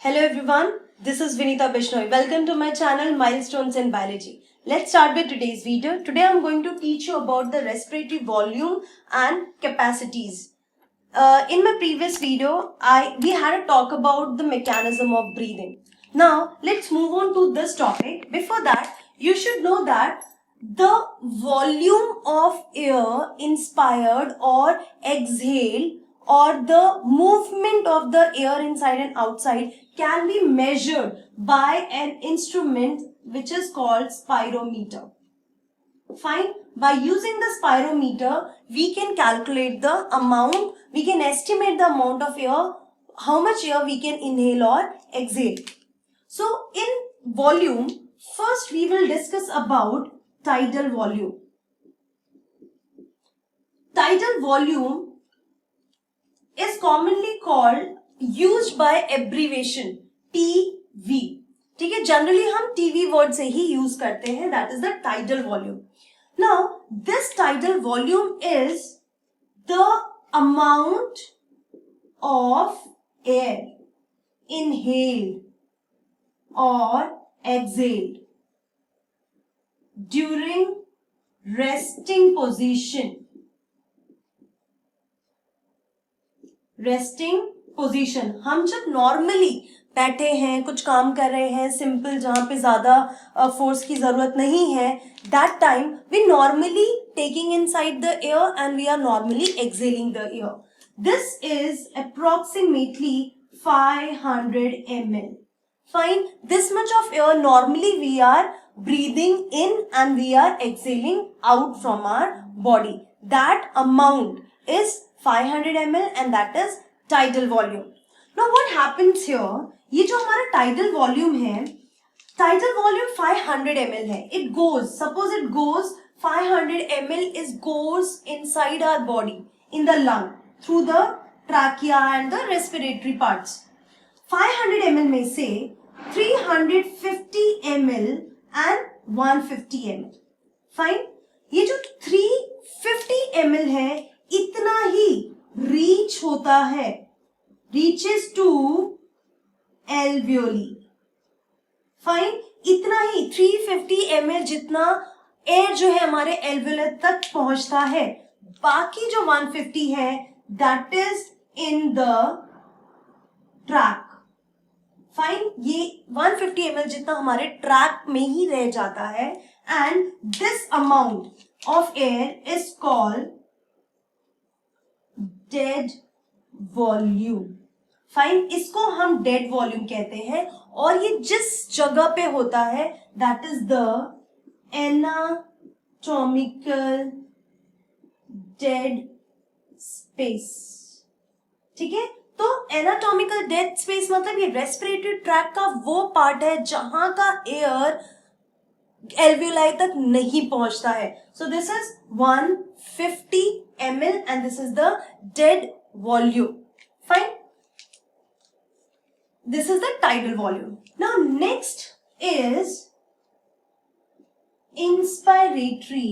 Hello everyone, this is Vinita Bishnoi. Welcome to my channel Milestones in Biology. Let's start with today's video. Today I'm going to teach you about the respiratory volume and capacities. In my previous video, we had a talk about the mechanism of breathing. Now let's move on to this topic. Before that, you should know that the volume of air inspired or exhaled or the movement of the air inside and outside can be measured by an instrument which is called spirometer. Fine. By using the spirometer, we can calculate the amount, we can estimate the amount of air, how much air we can inhale or exhale. So in volume, first we will discuss about tidal volume. Tidal volume is commonly used by abbreviation TV. ठीक है, generally हम TV word से ही use करते हैं, that is the tidal volume. Now this tidal volume is the amount of air inhaled or exhaled during resting position. Resting position, हम जब normally बैठे हैं, कुछ काम कर रहे हैं, सिंपल जहाँ पे ज़्यादा फोर्स की ज़रूरत नहीं है, that time we normally taking inside the air and we are normally exhaling the air. This is approximately 500 ml. Fine, this much of air normally we are breathing in and we are exhaling out from our body. That amount is 500 ml and that is tidal volume. Now what happens here, ये जो हमारा tidal volume है, tidal volume 500 ml है. It goes, suppose it goes 500 ml goes inside our body in the lung through the trachea and the respiratory parts. 500 ml में से 350 ml and 150 ml. Fine. ये जो 350 ml है, इतना ही reach होता है, reaches to alveoli. Fine. इतना ही 350 ml जितना एयर जो है हमारे एल्वियोलर तक पहुंचता है. बाकी जो 150 है, that is in the tract. Fine, ये 150 ml जितना हमारे ट्रैक में ही रह जाता है and this amount of air is called dead volume. Fine, इसको हम डेड वॉल्यूम कहते हैं और ये जिस जगह पे होता है that is the anatomical dead space. ठीक है, तो एनाटॉमिकल डेड स्पेस मतलब ये रेस्पिरेटरी ट्रैक का वो पार्ट है जहां का एयर एल्वियोलाई तक नहीं पहुंचता है. So this is 150 ml and this is the dead volume. Fine, this is the tidal volume. Now next is inspiratory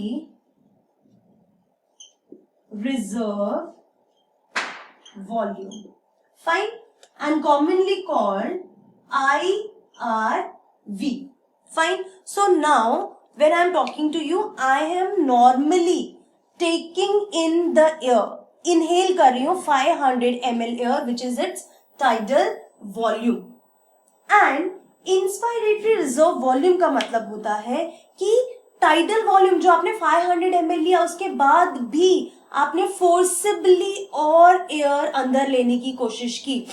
reserve volume. Fine, and commonly called IRV. Fine. So now when I am talking to you, I am normally taking in the air, inhale कर रही हूँ 500 ml air which is its tidal volume. And inspiratory reserve volume का मतलब होता है कि tidal volume जो आपने 500 ml लिया उसके बाद भी आपने फोर्सिबली और एयर अंदर लेने की कोशिश की.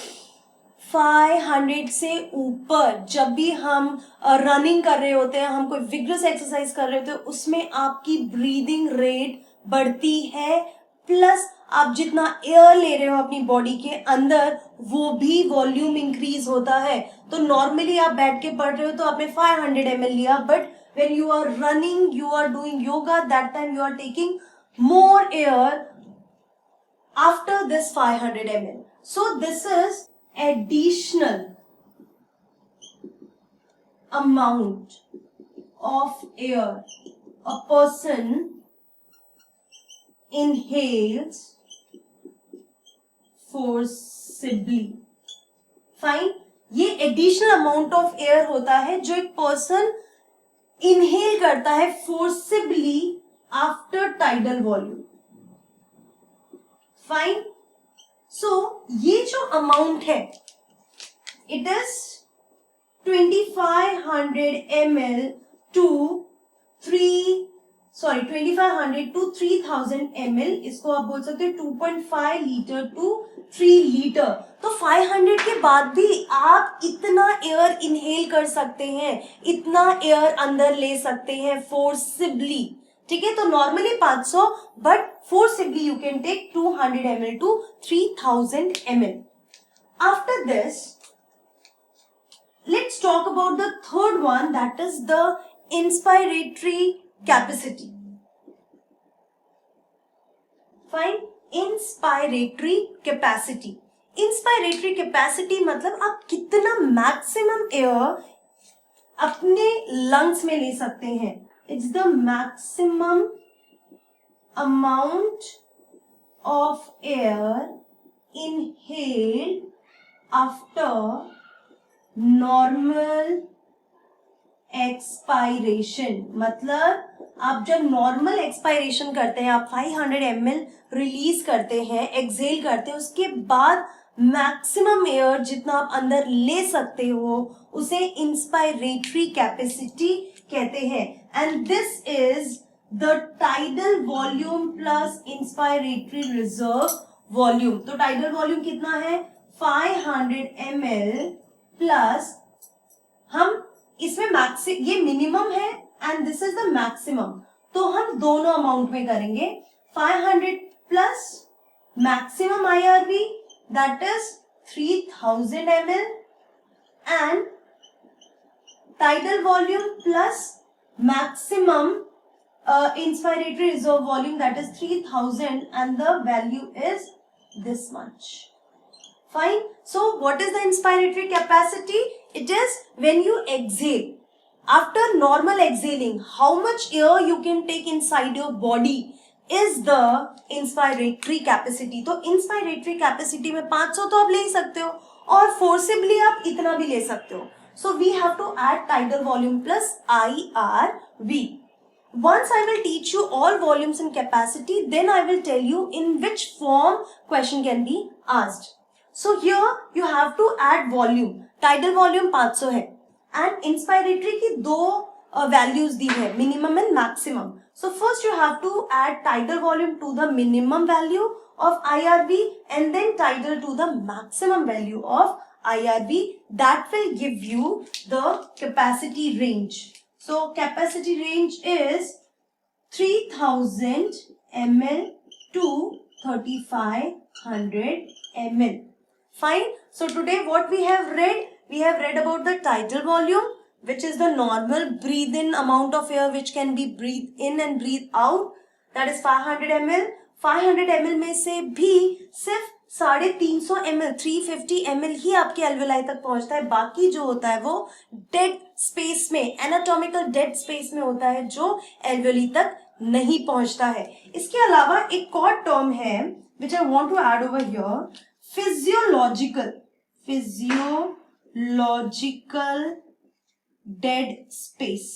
500 से ऊपर जब भी हम रनिंग कर रहे होते हैं, हम कोई विग्रस एक्सरसाइज कर रहे होते हैं, उसमें आपकी ब्रीदिंग रेट बढ़ती है, प्लस आप जितना एयर ले रहे हो अपनी बॉडी के अंदर वो भी वॉल्यूम इंक्रीज होता है. तो नॉर्मली आप बैठ के पढ़ रहे हो तो आपने 500 ml लिया, but when you are running, you are doing yoga, that time you are taking more air after this 500 ml. So this is additional amount of air a person inhales forcibly. Fine. ये additional amount of air होता है जो एक person inhale करता है forcibly after tidal volume. Fine. So ये जो अमाउंट है it is 2500 ml to 2500 to 3000 ml. इसको आप बोल सकते हो 2.5 लीटर टू 3 लीटर. तो 500 के बाद भी आप इतना एयर इनहेल कर सकते हैं, इतना एयर अंदर ले सकते हैं फोर्सिबली. ठीक है, तो normally 500 but forcibly you can take 200 ml to 3000 ml. After this let's talk about the third one, that is the inspiratory capacity. Fine. Inspiratory capacity. Inspiratory capacity मतलब आप कितना maximum air अपने lungs में ले सकते हैं. It's the maximum amount of air inhaled after normal expiration. मतलब आप जब नॉर्मल एक्सपायरेशन करते हैं, आप 500 ml रिलीज करते हैं, एक्सहेल करते हैं, उसके बाद मैक्सिमम एयर जितना आप अंदर ले सकते हो उसे इंस्पायरेटरी कैपेसिटी कहते हैं. And this is the tidal volume plus inspiratory reserve volume. तो टाइडल वॉल्यूम कितना है? 500 ml प्लस हम इसमें ये मिनिमम है and this is the maximum. तो हम दोनों अमाउंट में करेंगे. 500 plus maximum IRV that is 3000 ml and tidal volume plus maximum inspiratory reserve volume that is 3000 and the value is this much. Fine. So what is the inspiratory capacity? It is when you exhale. After normal exhaling, how much air you can take inside your body is the inspiratory capacity. तो inspiratory capacity में 500 तो आप ले ही सकते हो और forcibly आप इतना भी ले सकते हो. So we have to add tidal volume plus IRV. Once I will teach you all volumes and capacity, then I will tell you in which form question can be asked. So here you have to add volume. Tidal volume 500 है and inspiratory की दो values दी है, minimum and maximum. So first you have to add tidal volume to the minimum value of IRV and then tidal to the maximum value of IRV. That will give you the capacity range. So capacity range is 3000 ml to 3500 ml. Fine. So today what we have read about the tidal volume, which is the normal breathe in amount of air which can be breathed in and breathe out, that is 500 ml. 500 ml में से भी सिर्फ 350 ml 350 ml ही आपके alveoli तक पहुंचता है. बाकी जो होता है वो डेड स्पेस में, एनाटॉमिकल डेड स्पेस में होता है जो एल्वेली तक नहीं पहुंचता है. इसके अलावा एक और टर्म है which I want to add over here. Physiological dead space.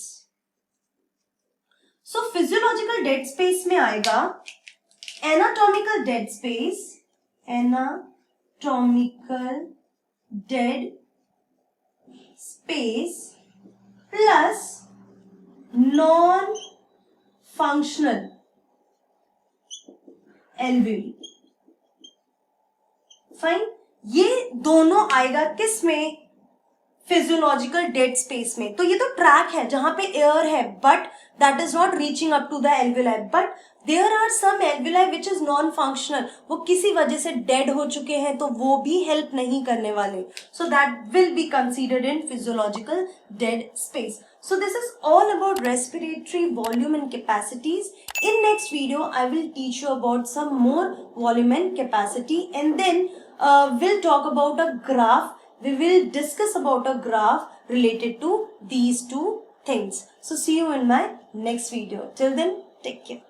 So physiological dead space में आएगा anatomical dead space, plus non-functional alveoli. Fine. ये दोनों आएगा किस में? फिजियोलॉजिकल डेड स्पेस में. तो ये तो ट्रैक है जहां पे एयर है but that is not reaching up to the alveoli. But there are some alveoli which is non functional. वो किसी वजह से डेड हो चुके हैं तो वो भी हेल्प नहीं करने वाले. So that will be considered in physiological dead space. So this is all about respiratory volume and capacities. In next video, I will teach you about some more volume and capacity, and then we'll talk about a graph. We will discuss about a graph related to these two things. So see you in my next video. Till then, take care.